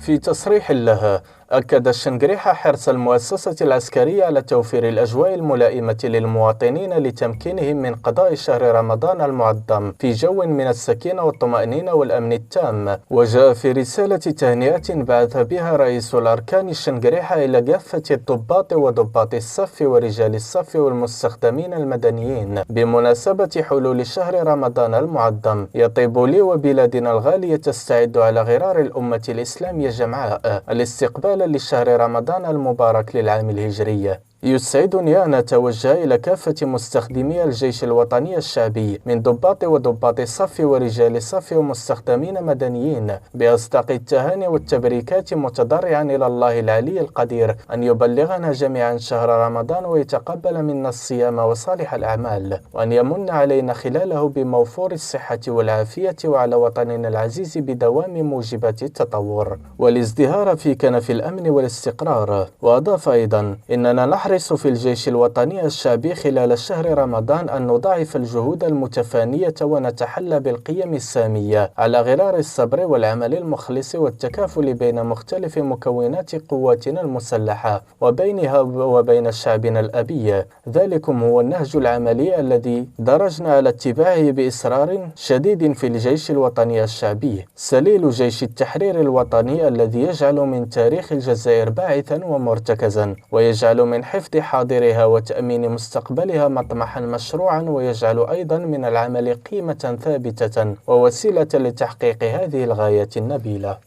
في تصريح له، أكد الشنقريحة حرص المؤسسة العسكرية على توفير الأجواء الملائمة للمواطنين لتمكينهم من قضاء شهر رمضان المعظم في جو من السكينة والطمأنينة والأمن التام. وجاء في رسالة تهنئة بعث بها رئيس الأركان الشنقريحة إلى كافة الضباط وضباط الصف ورجال الصف والمستخدمين المدنيين بمناسبة حلول شهر رمضان المعظم. يطيب لي وبلادنا الغالية تستعد على غرار الأمة الإسلامية جمعاء الاستقبال لشهر رمضان المبارك للعام الهجري. يسعدني أن أتوجه إلى كافة مستخدمي الجيش الوطني الشعبي من ضباط وضباط الصف ورجال الصف ومستخدمين مدنيين بأصدق التهاني والتبريكات، متضرعا إلى الله العلي القدير أن يبلغنا جميعا شهر رمضان ويتقبل منا الصيام وصالح الأعمال، وأن يمن علينا خلاله بموفور الصحة والعافية، وعلى وطننا العزيز بدوام موجبات التطور والازدهار في كنف الأمن والاستقرار. وأضاف أيضا: إننا نحرص في الجيش الوطني الشعبي خلال شهر رمضان أن نضاعف الجهود المتفانية ونتحلى بالقيم السامية على غرار الصبر والعمل المخلص والتكافل بين مختلف مكونات قواتنا المسلحة وبينها وبين شعبنا الأبي. ذلكم هو النهج العملي الذي درجنا على اتباعه بإصرار شديد في الجيش الوطني الشعبي، سليل جيش التحرير الوطني الذي يجعل من تاريخ الجزائر باعثا ومرتكزا، ويجعل من حفظ حاضرها وتأمين مستقبلها مطمحا مشروعا، ويجعل أيضا من العمل قيمة ثابتة ووسيلة لتحقيق هذه الغاية النبيلة.